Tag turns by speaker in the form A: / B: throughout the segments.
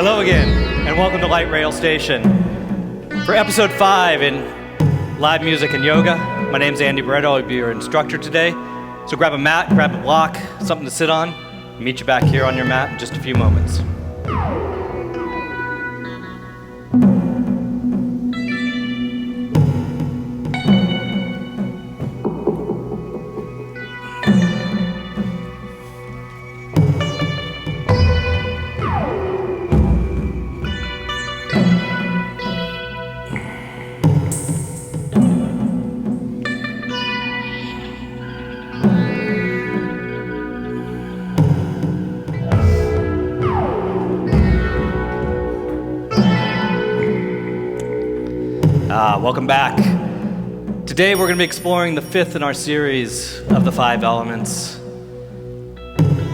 A: Hello again, and welcome to Light Rail Station. For episode 5 in live music and yoga, my name's Andy Boretto. I'll be your instructor today. So grab a mat, grab a block, something to sit on. I'll meet you back here on your mat in just a few moments. Welcome back. Today we're going to be exploring the 5th in our series of the 5 elements.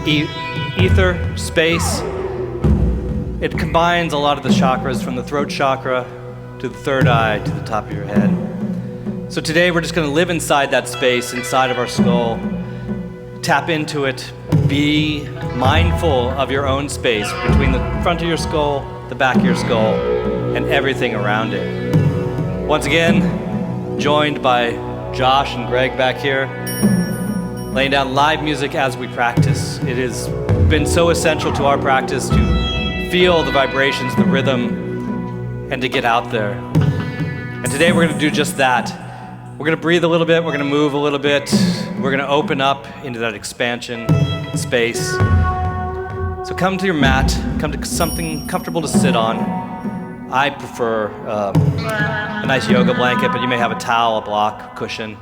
A: Ether, space. It combines a lot of the chakras from the throat chakra to the third eye to the top of your head. So today we're just going to live inside that space, inside of our skull. Tap into it. Be mindful of your own space between the front of your skull, the back of your skull, and everything around it. Once again, joined by Josh and Greg back here, laying down live music as we practice. It has been so essential to our practice to feel the vibrations, the rhythm, and to get out there. And today we're going to do just that. We're going to breathe a little bit, we're going to move a little bit, we're going to open up into that expansion space. So come to your mat, come to something comfortable to sit on. I prefer a nice yoga blanket, but you may have a towel, a block, a cushion.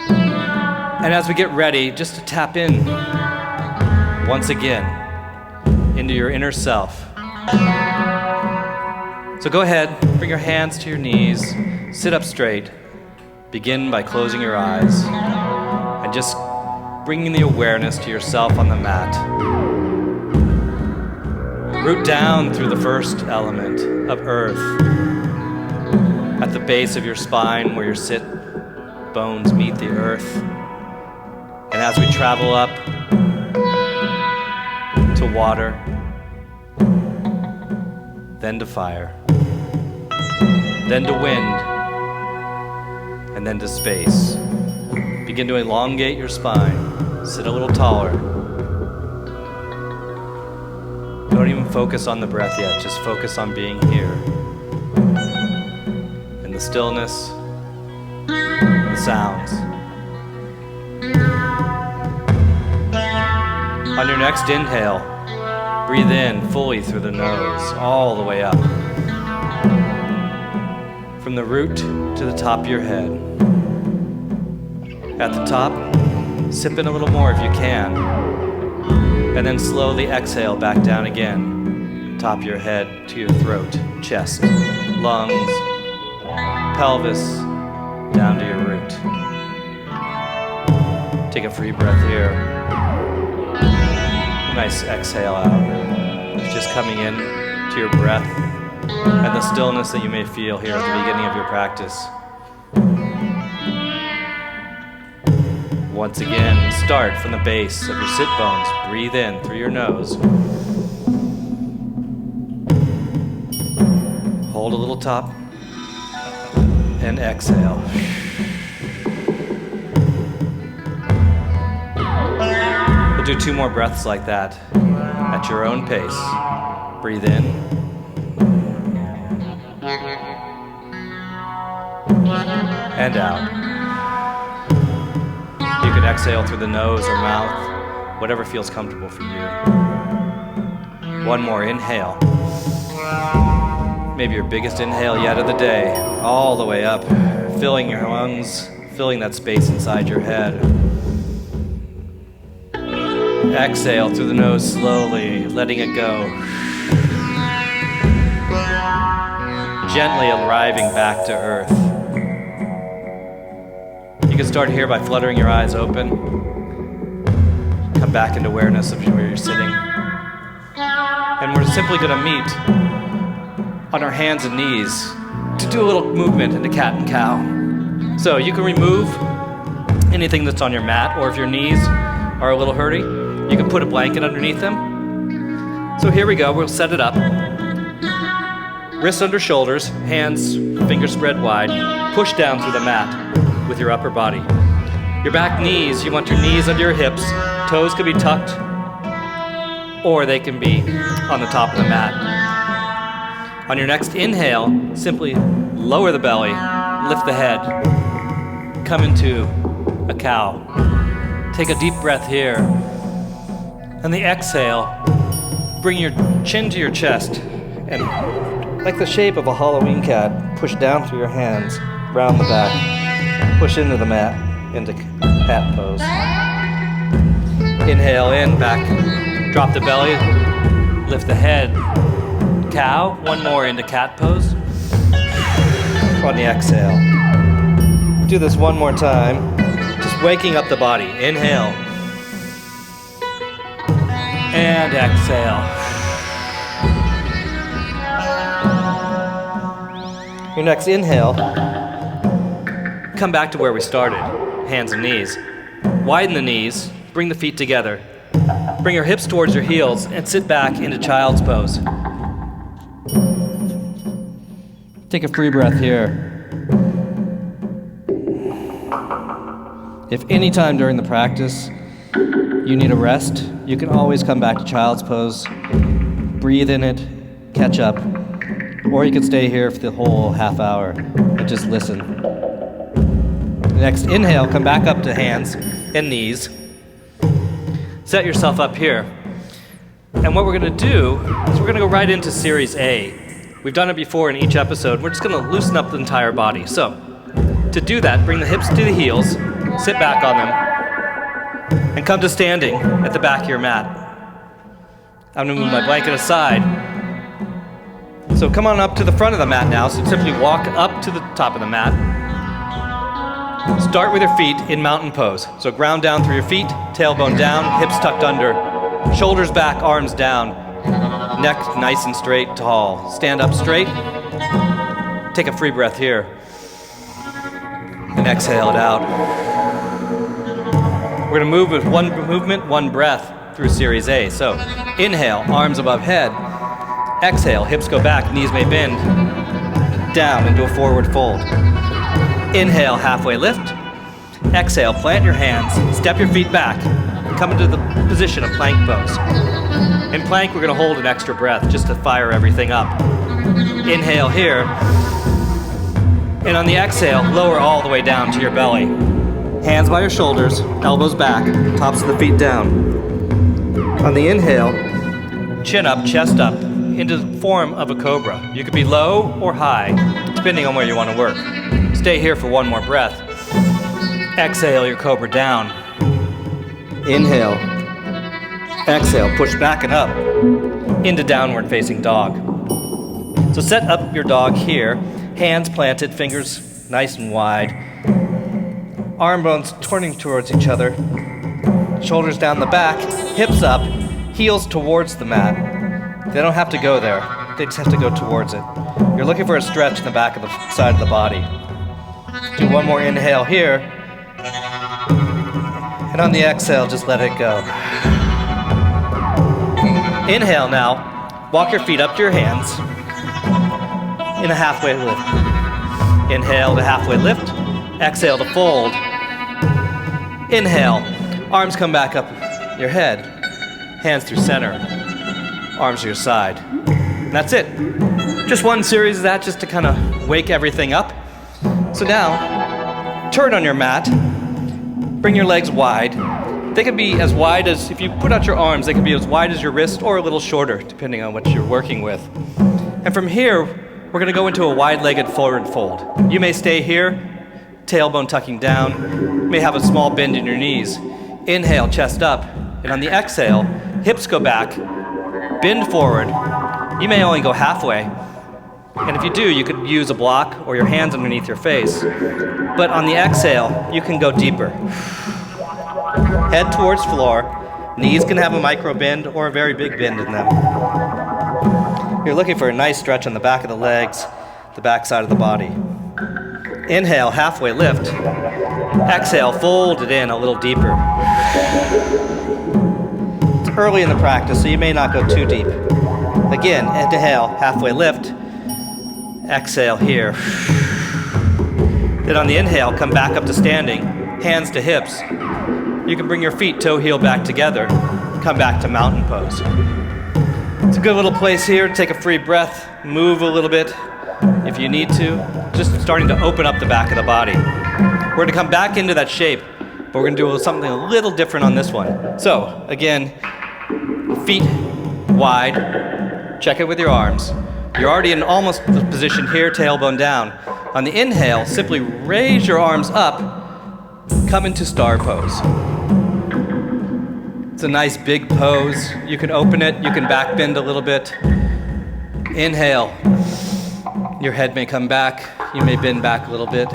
A: And as we get ready, just to tap in once again into your inner self. So go ahead, bring your hands to your knees, sit up straight. Begin by closing your eyes and just bringing the awareness to yourself on the mat. Root down through the first element of earth at the base of your spine where your sit bones meet the earth. And as we travel up to water, then to fire, then to wind, and then to space. Begin to elongate your spine. Sit a little taller. Don't even focus on the breath yet, just focus on being here. In the stillness, the sounds. On your next inhale, breathe in fully through the nose, all the way up. From the root to the top of your head. At the top, sip in a little more if you can. And then slowly exhale back down again. Top of your head to your throat, chest, lungs, pelvis, down to your root. Take a free breath here. Nice exhale out. Just coming in to your breath and the stillness that you may feel here at the beginning of your practice. Once again, start from the base of your sit bones. Breathe in through your nose. Hold a little top. And exhale. We'll do 2 more breaths like that at your own pace. Breathe in. And out. You can exhale through the nose or mouth, whatever feels comfortable for you. 1 more inhale. Maybe your biggest inhale yet of the day, all the way up, filling your lungs, filling that space inside your head. Exhale through the nose slowly, letting it go. Gently arriving back to earth. You can start here by fluttering your eyes open. Come back into awareness of where you're sitting. And we're simply going to meet on our hands and knees to do a little movement into cat and cow. So you can remove anything that's on your mat, or if your knees are a little hurty, you can put a blanket underneath them. So here we go, we'll set it up. Wrists under shoulders, hands, fingers spread wide. Push down through the mat with your upper body. Your back knees, you want your knees under your hips. Toes could be tucked, or they can be on the top of the mat. On your next inhale, simply lower the belly, lift the head, come into a cow. Take a deep breath here. On the exhale, bring your chin to your chest and, like the shape of a Halloween cat, push down through your hands, round the back, push into the mat, into cat pose. Inhale in, back, drop the belly, lift the head, cow, one more into cat pose. On the exhale. Do this one more time, just waking up the body. Inhale. And exhale. Your next inhale, come back to where we started, hands and knees. Widen the knees, bring the feet together. Bring your hips towards your heels and sit back into child's pose. Take a free breath here. If any time during the practice you need a rest, you can always come back to child's pose, breathe in it, catch up, or you can stay here for the whole half hour and just listen. Next inhale, come back up to hands and knees. Set yourself up here. And what we're going to do is we're going to go right into Series A. We've done it before in each episode. We're just going to loosen up the entire body. So, to do that, bring the hips to the heels, sit back on them, and come to standing at the back of your mat. I'm going to move my blanket aside. So come on up to the front of the mat now. So simply walk up to the top of the mat. Start with your feet in mountain pose. So ground down through your feet, tailbone down, hips tucked under, shoulders back, arms down, neck nice and straight, tall. Stand up straight. Take a free breath here. And exhale it out. We're going to move with one movement, one breath through Series A. So inhale, arms above head. Exhale, hips go back, knees may bend. Down into a forward fold. Inhale, halfway lift. Exhale, plant your hands, step your feet back, come into the position of plank pose. In plank, we're going to hold an extra breath just to fire everything up. Inhale here. And on the exhale, lower all the way down to your belly. Hands by your shoulders, elbows back, tops of the feet down. On the inhale, chin up, chest up, into the form of a cobra. You could be low or high, depending on where you want to work. Stay here for one more breath. Exhale your cobra down. Inhale. Exhale, push back and up into downward facing dog. So set up your dog here, hands planted, fingers nice and wide. Arm bones turning towards each other. Shoulders down the back, hips up, heels towards the mat. They don't have to go there, they just have to go towards it. You're looking for a stretch in the back of the side of the body. Do one more inhale here. And on the exhale, just let it go. Inhale now. Walk your feet up to your hands in a halfway lift. Inhale to halfway lift. Exhale to fold. Inhale. Arms come back up your head. Hands through center. Arms to your side. And that's it. Just one series of that just to kind of wake everything up. So now, turn on your mat, bring your legs wide. They can be as wide as, if you put out your arms, they can be as wide as your wrist or a little shorter, depending on what you're working with. And from here, we're gonna go into a wide-legged forward fold. You may stay here, tailbone tucking down, you may have a small bend in your knees. Inhale, chest up, and on the exhale, hips go back, bend forward. You may only go halfway. And if you do, you could use a block or your hands underneath your face. But on the exhale, you can go deeper. Head towards floor. Knees can have a micro bend or a very big bend in them. You're looking for a nice stretch on the back of the legs, the back side of the body. Inhale, halfway lift. Exhale, fold it in a little deeper. It's early in the practice, so you may not go too deep. Again, inhale, halfway lift. Exhale here. Then on the inhale, come back up to standing, hands to hips. You can bring your feet toe heel back together, come back to mountain pose. It's a good little place here to take a free breath, move a little bit if you need to, just starting to open up the back of the body. We're going to come back into that shape, but we're going to do something a little different on this one. So, again, feet wide, check it with your arms. You're already in almost the position here, tailbone down. On the inhale, simply raise your arms up, come into star pose. It's a nice big pose. You can open it, you can back bend a little bit. Inhale. Your head may come back, you may bend back a little bit.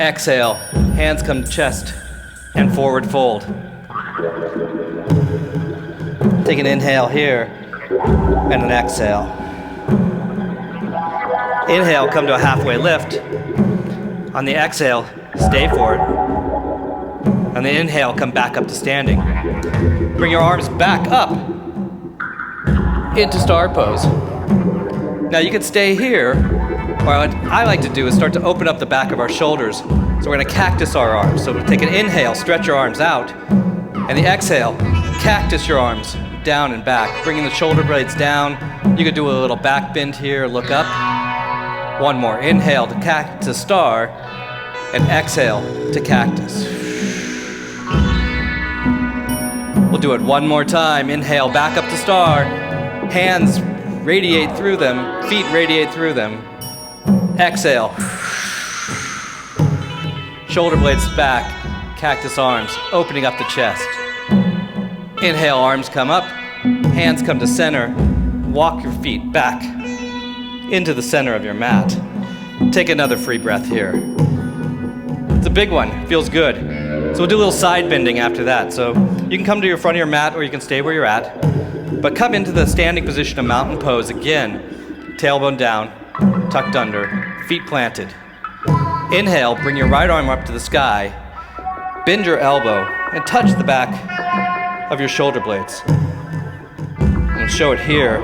A: Exhale, hands come to chest and forward fold. Take an inhale here and an exhale. Inhale, come to a halfway lift. On the exhale, stay for it. On the inhale, come back up to standing. Bring your arms back up into star pose. Now you can stay here, or what I like to do is start to open up the back of our shoulders. So we're going to cactus our arms. So take an inhale, stretch your arms out, and the exhale, cactus your arms down and back, bringing the shoulder blades down. You could do a little back bend here, look up. One more, inhale to cactus star, and exhale to cactus. We'll do it one more time. Inhale, back up to star. Hands radiate through them, feet radiate through them. Exhale. Shoulder blades back, cactus arms, opening up the chest. Inhale, arms come up, hands come to center. Walk your feet back into the center of your mat. Take another free breath here. It's a big one, feels good. So we'll do a little side bending after that. So you can come to your front of your mat or you can stay where you're at. But come into the standing position of mountain pose again. Tailbone down, tucked under, feet planted. Inhale, bring your right arm up to the sky. Bend your elbow and touch the back of your shoulder blades. I'll show it here.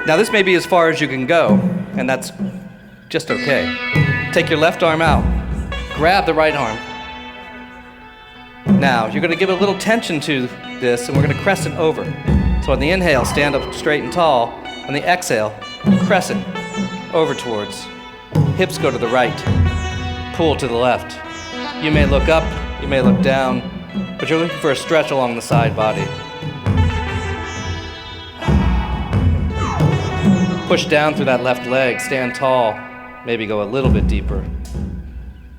A: Now this may be as far as you can go, and that's just okay. Take your left arm out. Grab the right arm. Now, you're going to give a little tension to this, and we're going to crescent over. So on the inhale, stand up straight and tall. On the exhale, crescent over towards. Hips go to the right. Pull to the left. You may look up, you may look down, but you're looking for a stretch along the side body. Push down through that left leg, stand tall, maybe go a little bit deeper.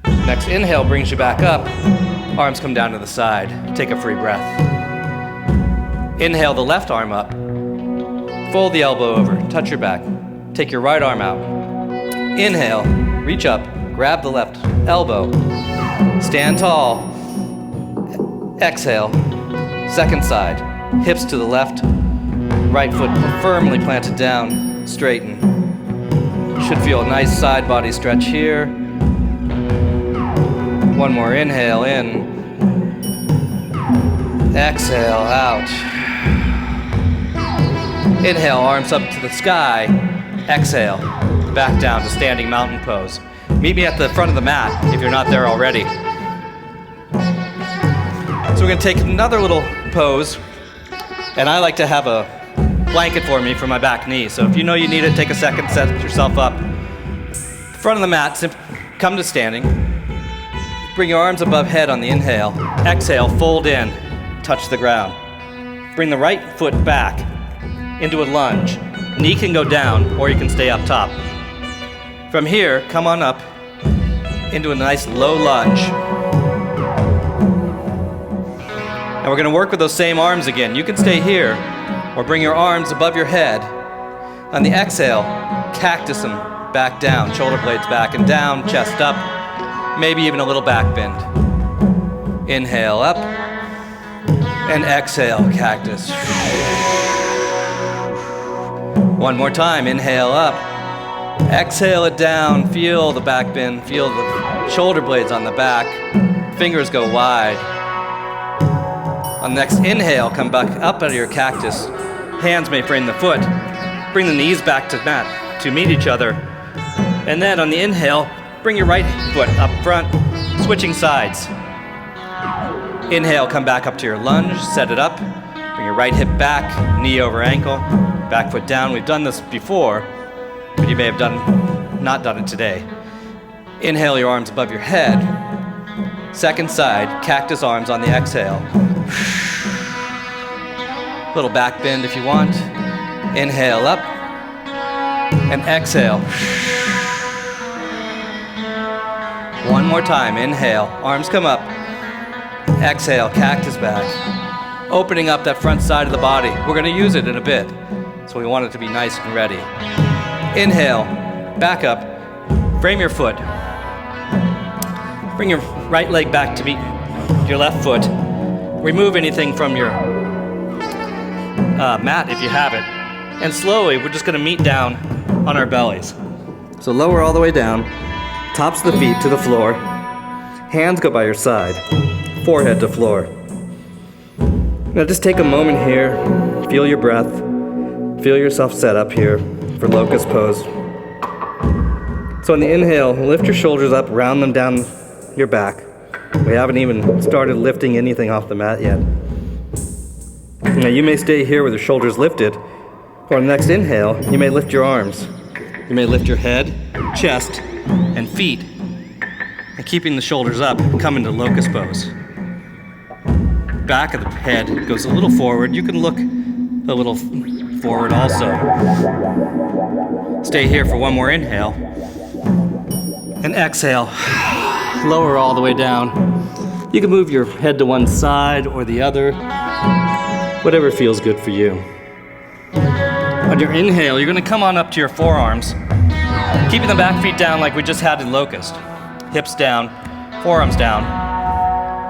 A: Next inhale brings you back up. Arms come down to the side. Take a free breath. Inhale the left arm up. Fold the elbow over. Touch your back. Take your right arm out. Inhale. Reach up. Grab the left elbow. Stand tall. Exhale. Second side. Hips to the left. Right foot firmly planted down. Straighten. Should feel a nice side body stretch here. One more inhale in. Exhale out. Inhale, arms up to the sky. Exhale, back down to standing mountain pose. Meet me at the front of the mat if you're not there already. So we're going to take another little pose, and I like to have a blanket for me for my back knee. So if you know you need it, take a second, set yourself up. Front of the mat, come to standing. Bring your arms above head on the inhale. Exhale, fold in, touch the ground. Bring the right foot back into a lunge. Knee can go down, or you can stay up top. From here, come on up into a nice low lunge. Now we're going to work with those same arms again. You can stay here, or bring your arms above your head. On the exhale, cactus them back down, shoulder blades back and down, chest up. Maybe even a little back bend. Inhale up, and exhale, cactus. One more time, inhale up, exhale it down, feel the back bend, feel the shoulder blades on the back, fingers go wide. On the next inhale, come back up out of your cactus, hands may frame the foot, Bring the knees back to mat to meet each other. And then on the inhale, bring your right foot up front, switching sides. Inhale, come back up to your lunge, set it up. Bring your right hip back, knee over ankle, back foot down. We've done this before, but you may have not done it today. Inhale your arms above your head. Second side, cactus arms on the exhale. Little back bend if you want. Inhale up and exhale. One more time, inhale, arms come up. Exhale, cactus back. Opening up that front side of the body. We're gonna use it in a bit, so we want it to be nice and ready. Inhale, back up, frame your foot. Bring your right leg back to meet your left foot. Remove anything from your mat if you have it. And slowly, we're just gonna meet down on our bellies. So lower all the way down, tops of the feet to the floor. Hands go by your side, forehead to floor. Now just take a moment here, feel your breath, feel yourself set up here for locust pose. So on the inhale, lift your shoulders up, round them down your back. We haven't even started lifting anything off the mat yet. Now you may stay here with your shoulders lifted, or on the next inhale, you may lift your arms. You may lift your head, chest, and feet, and keeping the shoulders up, come into locust pose. Back of the head goes a little forward. You can look a little forward also. Stay here for one more inhale. And exhale. Lower all the way down. You can move your head to one side or the other. Whatever feels good for you. On your inhale, you're going to come on up to your forearms, keeping the back feet down like we just had in locust. Hips down, forearms down.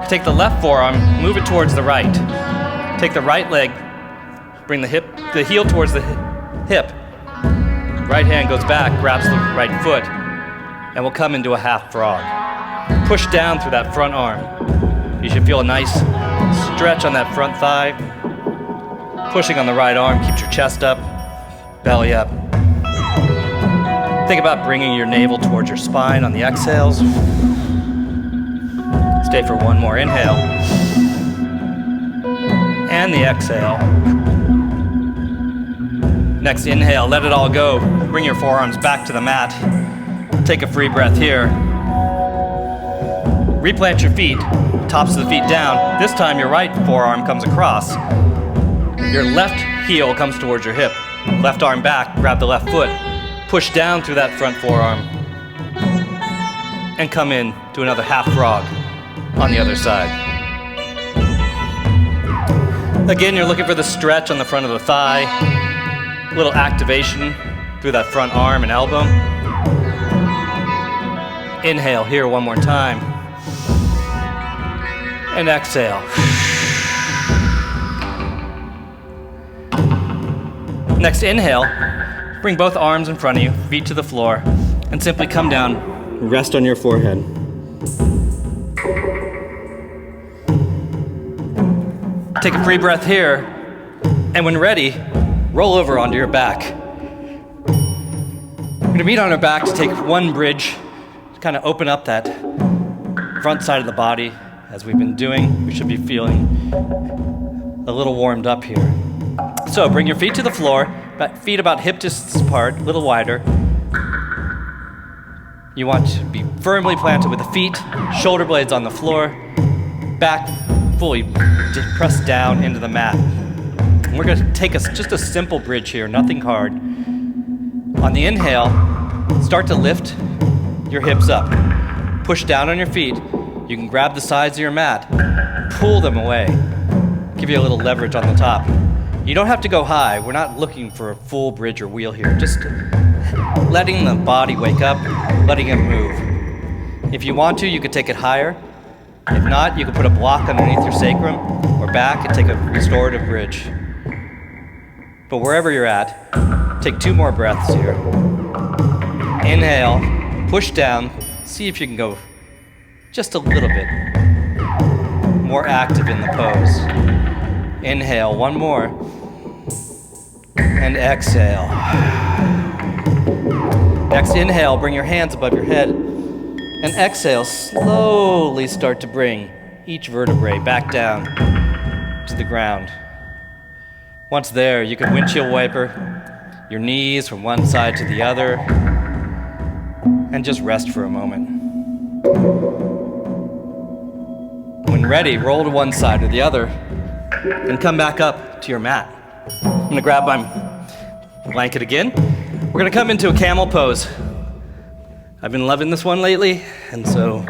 A: Take the left forearm, move it towards the right. Take the right leg, bring the heel towards the hip. Right hand goes back, grabs the right foot, and we'll come into a half frog. Push down through that front arm. You should feel a nice stretch on that front thigh. Pushing on the right arm keeps your chest up, belly up. Think about bringing your navel towards your spine on the exhales. Stay for one more inhale. And the exhale. Next inhale, let it all go. Bring your forearms back to the mat. Take a free breath here. Replant your feet, tops of the feet down. This time your right forearm comes across. Your left heel comes towards your hip. Left arm back, grab the left foot. Push down through that front forearm. And come in to another half frog on the other side. Again, you're looking for the stretch on the front of the thigh. A little activation through that front arm and elbow. Inhale here one more time. And exhale. Next inhale, bring both arms in front of you, feet to the floor, and simply come down, rest on your forehead. Take a free breath here, and when ready, roll over onto your back. We're gonna meet on our back to take one bridge, to kind of open up that front side of the body. As we've been doing, we should be feeling a little warmed up here. So bring your feet to the floor, feet about hip distance apart, a little wider. You want to be firmly planted with the feet, shoulder blades on the floor, back fully pressed down into the mat. And we're gonna take just a simple bridge here, nothing hard. On the inhale, start to lift your hips up. Push down on your feet. You can grab the sides of your mat, pull them away. Give you a little leverage on the top. You don't have to go high. We're not looking for a full bridge or wheel here. Just letting the body wake up, letting it move. If you want to, you could take it higher. If not, you could put a block underneath your sacrum or back and take a restorative bridge. But wherever you're at, take 2 more breaths here. Inhale, push down, see if you can go just a little bit more active in the pose. Inhale, one more. And exhale. Next inhale, bring your hands above your head. And exhale, slowly start to bring each vertebrae back down to the ground. Once there, you can windshield wiper your knees from one side to the other and just rest for a moment. When ready, roll to one side or the other and come back up to your mat. I'm gonna grab my blanket again. We're gonna come into a camel pose. I've been loving this one lately, and so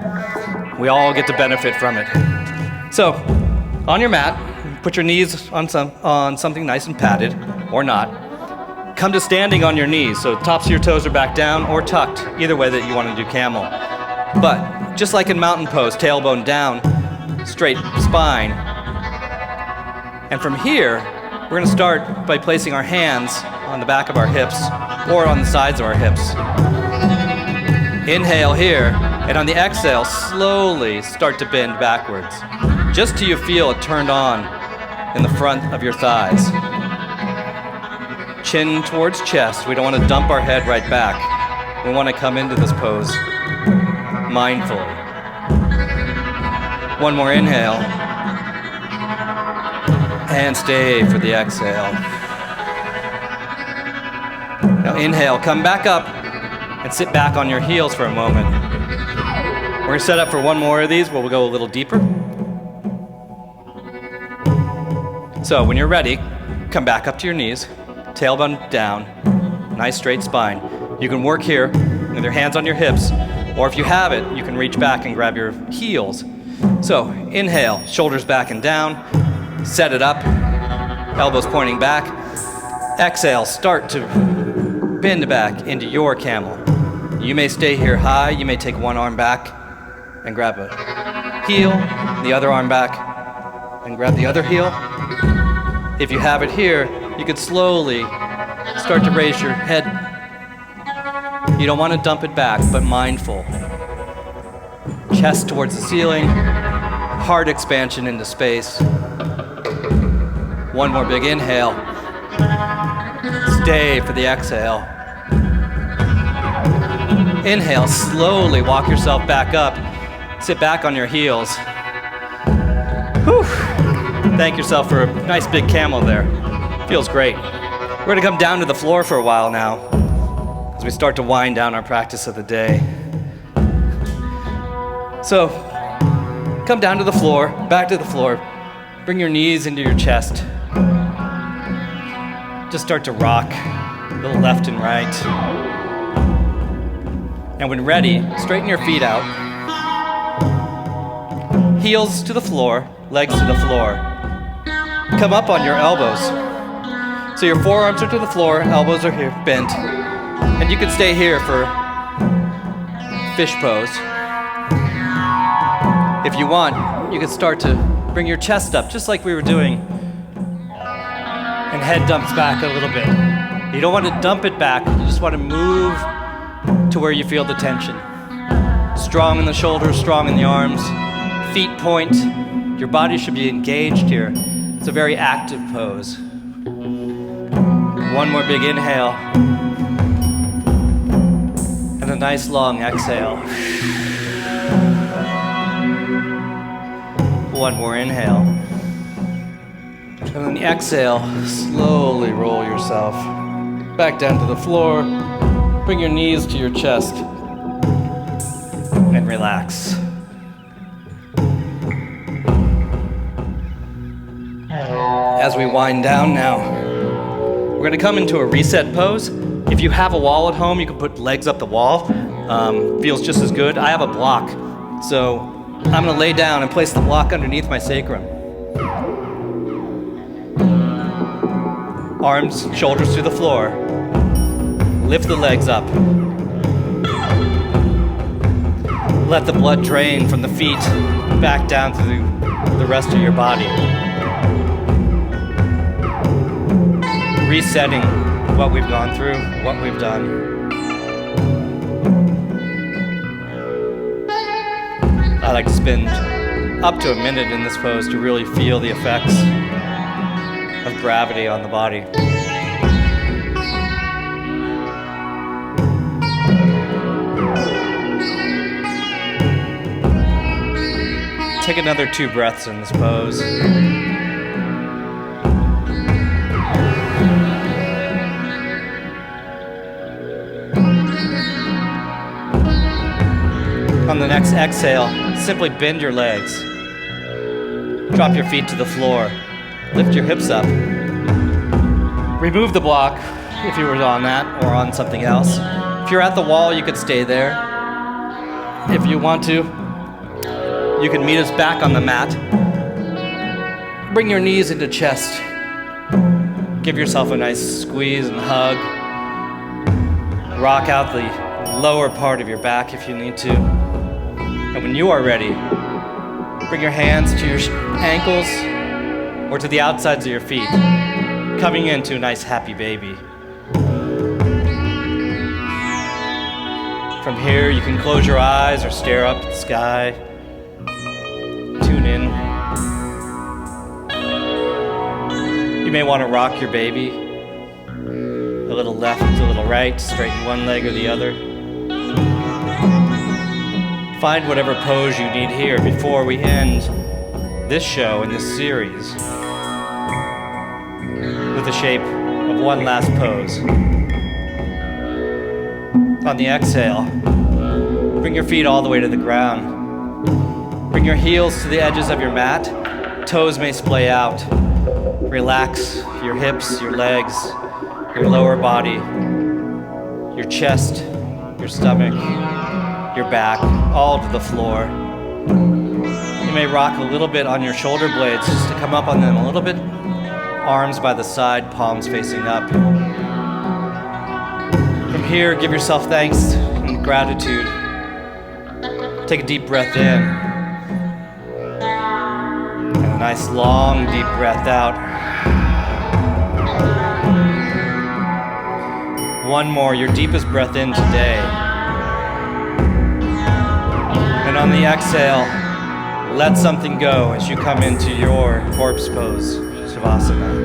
A: we all get to benefit from it. So, on your mat, put your knees on something nice and padded, or not. Come to standing on your knees, so tops of your toes are back down or tucked, either way that you want to do camel. But, just like in mountain pose, tailbone down, straight spine. And from here, we're gonna start by placing our hands on the back of our hips or on the sides of our hips. Inhale here, and on the exhale, slowly start to bend backwards, just till you feel it turned on in the front of your thighs. Chin towards chest. We don't want to dump our head right back. We want to come into this pose mindfully. One more inhale. And stay for the exhale. Now inhale, come back up and sit back on your heels for a moment. We're gonna set up for one more of these where we'll go a little deeper. So when you're ready, come back up to your knees, tailbone down, nice straight spine. You can work here with your hands on your hips, or if you have it, you can reach back and grab your heels. So inhale, shoulders back and down, set it up, elbows pointing back. Exhale, start to bend back into your camel. You may stay here high, you may take one arm back and grab a heel, the other arm back and grab the other heel. If you have it here, you could slowly start to raise your head. You don't want to dump it back, but mindful. Chest towards the ceiling, heart expansion into space. One more big inhale. Stay for the exhale. Inhale, slowly walk yourself back up. Sit back on your heels. Whew. Thank yourself for a nice big camel there. Feels great. We're gonna come down to the floor for a while now as we start to wind down our practice of the day. So, come down to the floor, back to the floor. Bring your knees into your chest. Just start to rock a little left and right. And when ready, straighten your feet out. Heels to the floor, legs to the floor. Come up on your elbows. So your forearms are to the floor, elbows are here, bent. And you can stay here for fish pose. If you want, you can start to bring your chest up, just like we were doing. And head dumps back a little bit. You don't want to dump it back, you just want to move to where you feel the tension. Strong in the shoulders, strong in the arms. Feet point. Your body should be engaged here. It's a very active pose. One more big inhale. And a nice long exhale. One more inhale. And on the exhale, slowly roll yourself back down to the floor. Bring your knees to your chest and relax. As we wind down now, we're gonna come into a reset pose. If you have a wall at home, you can put legs up the wall. Feels just as good. I have a block, so I'm gonna lay down and place the block underneath my sacrum. Arms, shoulders to the floor. Lift the legs up. Let the blood drain from the feet back down to the rest of your body. Resetting what we've gone through, what we've done. I like to spend up to a minute in this pose to really feel the effects of gravity on the body. Take another 2 breaths in this pose. On the next exhale, simply bend your legs. Drop your feet to the floor. Lift your hips up. Remove the block if you were on that or on something else. If you're at the wall, you could stay there. If you want to, you can meet us back on the mat. Bring your knees into chest. Give yourself a nice squeeze and hug. Rock out the lower part of your back if you need to. And when you are ready, bring your hands to your ankles or to the outsides of your feet, coming into a nice happy baby. From here, you can close your eyes or stare up at the sky. Tune in. You may want to rock your baby. A little left, a little right, straighten one leg or the other. Find whatever pose you need here before we end this show and this series with the shape of one last pose. On the exhale, bring your feet all the way to the ground. Bring your heels to the edges of your mat. Toes may splay out. Relax your hips, your legs, your lower body, your chest, your stomach, your back, all to the floor. You may rock a little bit on your shoulder blades just to come up on them a little bit. Arms by the side, palms facing up. From here, give yourself thanks and gratitude. Take a deep breath in. And a nice long deep breath out. One more, your deepest breath in today. And on the exhale, let something go as you come into your corpse pose, Shavasana.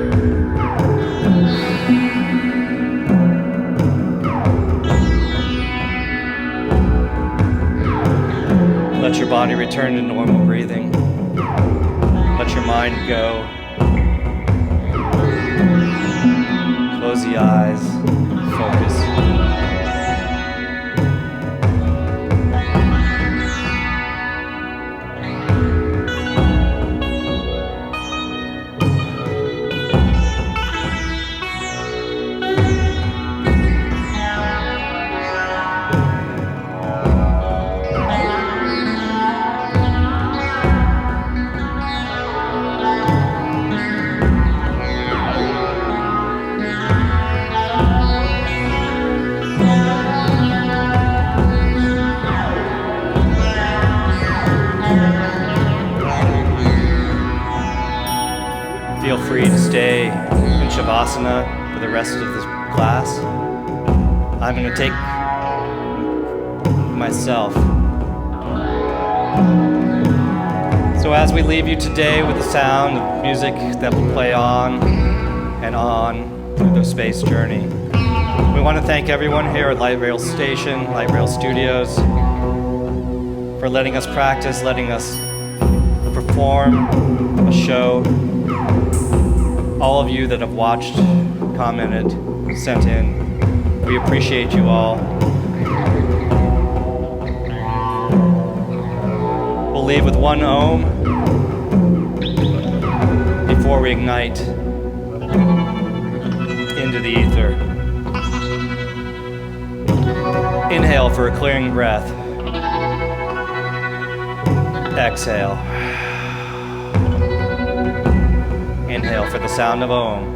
A: Let your body return to normal breathing. Let your mind go. Close the eyes, focus. Feel free to stay in Shavasana for the rest of this class. I'm going to take myself. So as we leave you today with the sound of music that will play on and on through the space journey, we want to thank everyone here at Light Rail Station, Light Rail Studios, for letting us practice, letting us perform a show. All of you that have watched, commented, sent in, we appreciate you all. We'll leave with one Om before we ignite into the ether. Inhale for a clearing breath. Exhale. Inhale for the sound of Om.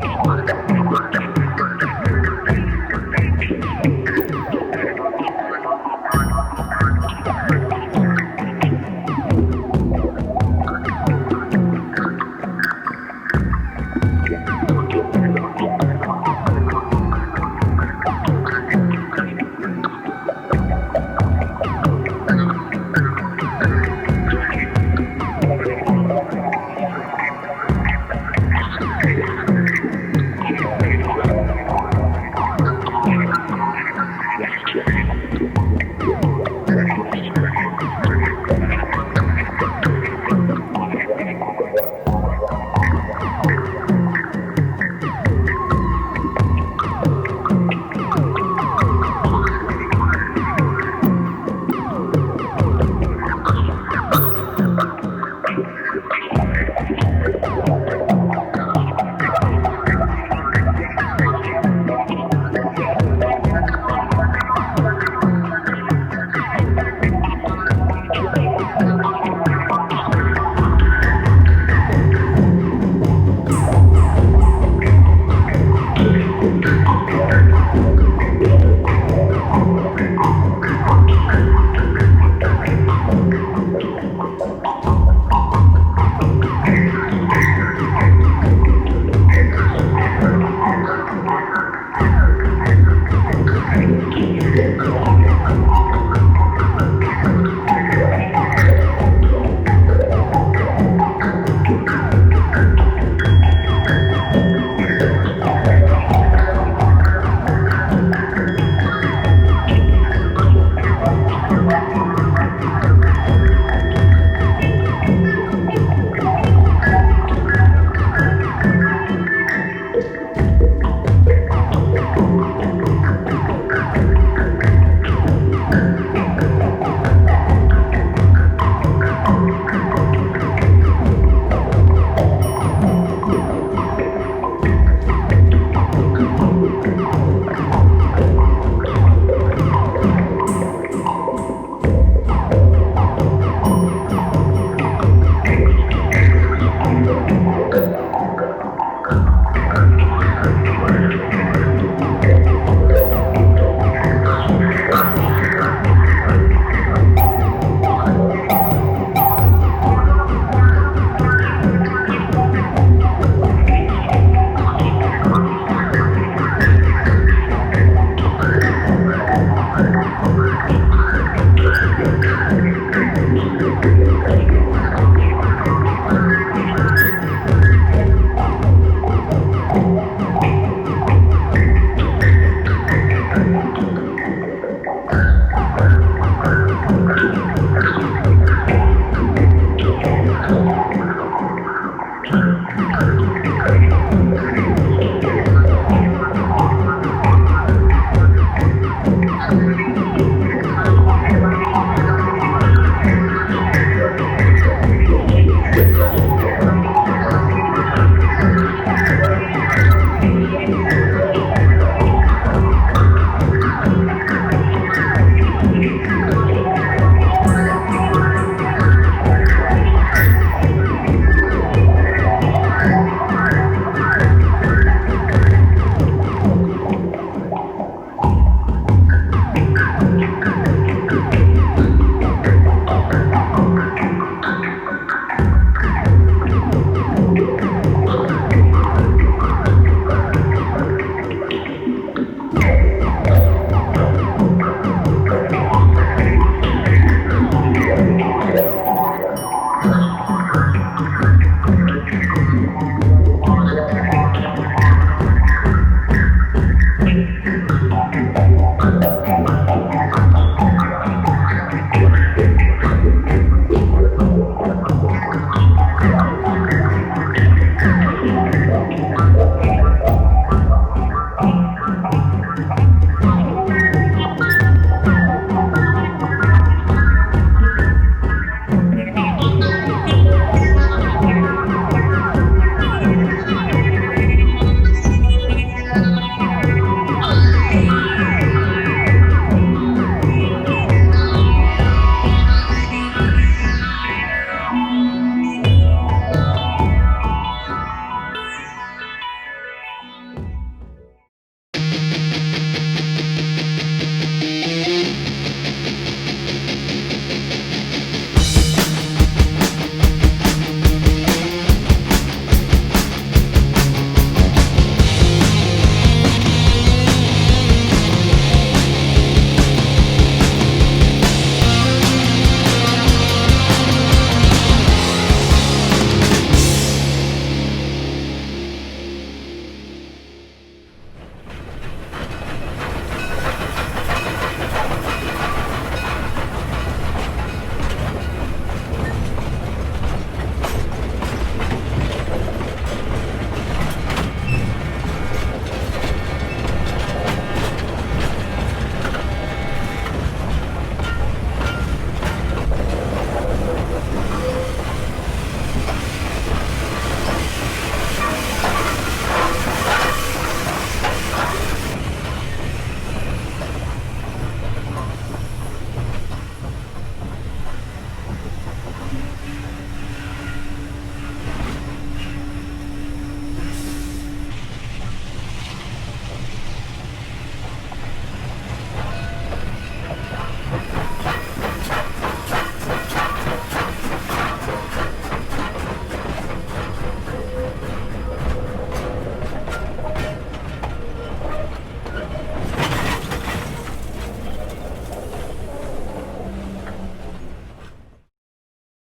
B: Bevelacqua.